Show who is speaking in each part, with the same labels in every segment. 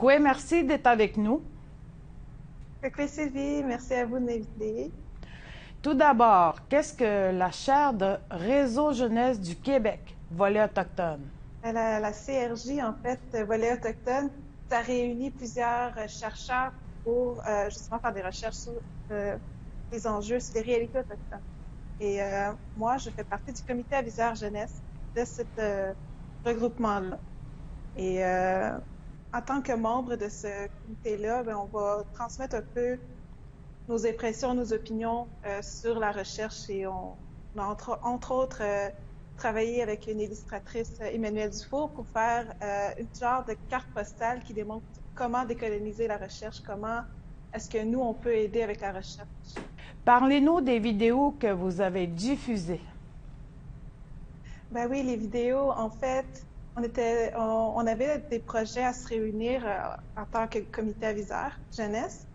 Speaker 1: Chikwe, merci d'être avec nous.
Speaker 2: Ok, Sylvie, merci à vous de m'inviter.
Speaker 1: Tout d'abord, qu'est-ce que la chaire de Réseau Jeunesse du Québec, volet autochtone?
Speaker 2: La CRJ, en fait, volet autochtone, ça réunit plusieurs chercheurs pour justement faire des recherches sur les enjeux, sur les réalités autochtones. Et moi, je fais partie du comité aviseur jeunesse de ce regroupement-là. Et en tant que membre de ce comité-là, ben, on va transmettre un peu nos impressions, nos opinions sur la recherche et on a entre autres travaillé avec une illustratrice, Emmanuelle Dufour, pour faire une genre de carte postale qui démontre comment décoloniser la recherche, comment est-ce que nous, on peut aider avec la recherche.
Speaker 1: Parlez-nous des vidéos que vous avez diffusées.
Speaker 2: Ben oui, les vidéos, en fait, on avait des projets à se réunir en tant que comité aviseur jeunesse.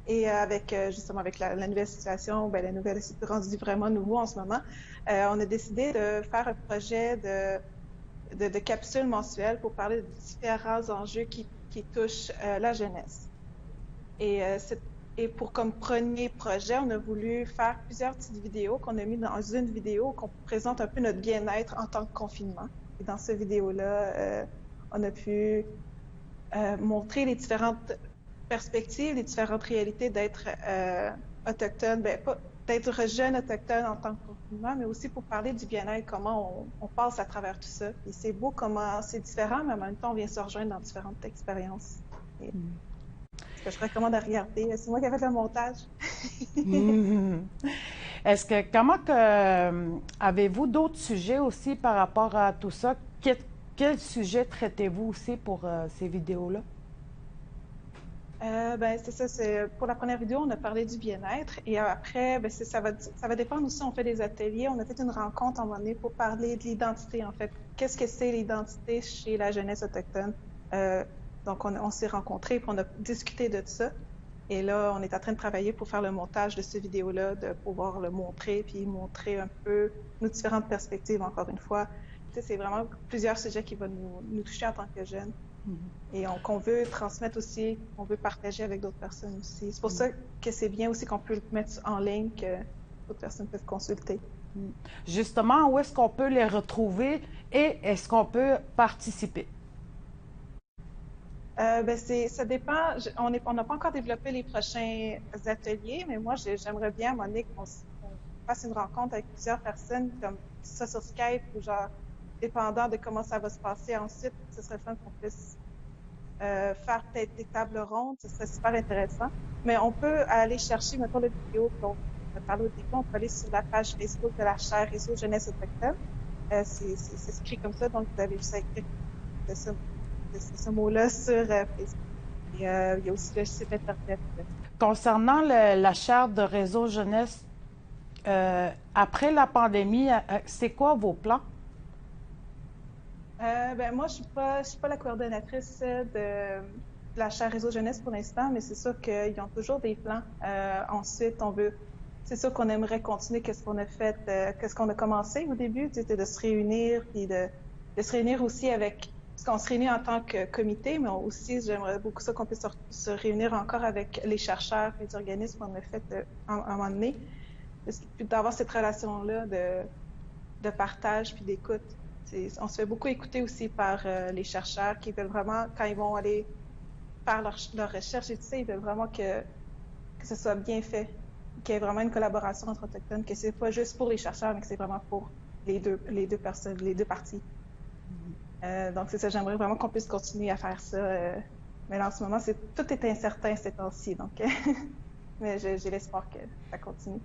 Speaker 2: Et avec justement avec la nouvelle situation, ben, la nouvelle c'est rendu vraiment nouveau en ce moment, on a décidé de faire un projet de capsule mensuelle pour parler de différents enjeux qui touchent la jeunesse. Et, et pour comme premier projet, on a voulu faire plusieurs petites vidéos qu'on a mis dans une vidéo qu'on présente un peu notre bien-être en tant que confinement. Et dans cette vidéo-là, on a pu montrer les différentes perspectives, les différentes réalités d'être autochtone, ben, pas d'être jeune autochtone en tant que confinement, mais aussi pour parler du bien-être, comment on passe à travers tout ça. Et c'est beau comment c'est différent, mais en même temps, on vient se rejoindre dans différentes expériences. Et ce que je recommande à regarder, c'est moi qui ai fait le montage.
Speaker 1: Est-ce que, comment que, avez-vous d'autres sujets aussi par rapport à tout ça? Quel sujet traitez-vous aussi pour ces vidéos-là?
Speaker 2: Ben, c'est ça, pour la première vidéo, on a parlé du bien-être et après, ben, ça va dépendre aussi, on fait des ateliers, on a fait une rencontre à un moment donné pour parler de l'identité, en fait. Qu'est-ce que c'est l'identité chez la jeunesse autochtone? Donc, on s'est rencontrés puis on a discuté de ça. Et là, on est en train de travailler pour faire le montage de cette vidéo-là, de pouvoir le montrer puis montrer un peu nos différentes perspectives, encore une fois. Tu sais, c'est vraiment plusieurs sujets qui vont nous toucher en tant que jeunes. Et qu'on veut transmettre aussi, qu'on veut partager avec d'autres personnes aussi. C'est pour ça que c'est bien aussi qu'on peut le mettre en ligne, que d'autres personnes peuvent consulter.
Speaker 1: Justement, où est-ce qu'on peut les retrouver et est-ce qu'on peut participer?
Speaker 2: Ben ça dépend. On n'a pas encore développé les prochains ateliers, mais moi, j'aimerais bien, à un moment donné, qu'on fasse une rencontre avec plusieurs personnes, comme ça sur Skype, ou genre, dépendant de comment ça va se passer ensuite, ce serait le fun qu'on puisse faire peut-être des tables rondes, ce serait super intéressant. Mais on peut aller chercher, mettons, la vidéo dont on a parlé au début, on peut aller sur la page Facebook de la chaire Réseau Jeunesse Autochtone. C'est écrit comme ça, donc vous avez juste à écrire de ce mot-là sur Facebook. Et il y a aussi le site Internet.
Speaker 1: Concernant la charte de Réseau Jeunesse, après la pandémie, c'est quoi vos plans?
Speaker 2: Ben moi, je suis pas la coordonnatrice de la chaire Réseau Jeunesse pour l'instant, mais c'est sûr qu'ils ont toujours des plans. Ensuite, c'est sûr qu'on aimerait continuer qu'est-ce qu'on a fait, qu'est-ce qu'on a commencé au début, c'était de se réunir, puis de se réunir aussi avec, parce qu'on se réunit en tant que comité, mais aussi, j'aimerais beaucoup ça qu'on puisse se réunir encore avec les chercheurs, les organismes qu'on a fait à un moment donné, d'avoir cette relation-là de partage puis d'écoute. On se fait beaucoup écouter aussi par les chercheurs qui veulent vraiment, quand ils vont aller faire leur recherche et tout ça, ils veulent vraiment que ce soit bien fait, qu'il y ait vraiment une collaboration entre autochtones, que c'est pas juste pour les chercheurs, mais que c'est vraiment pour les deux personnes, les deux parties. Donc c'est ça, j'aimerais vraiment qu'on puisse continuer à faire ça. Mais là, en ce moment, tout est incertain ces temps-ci, donc mais j'ai l'espoir que ça continue.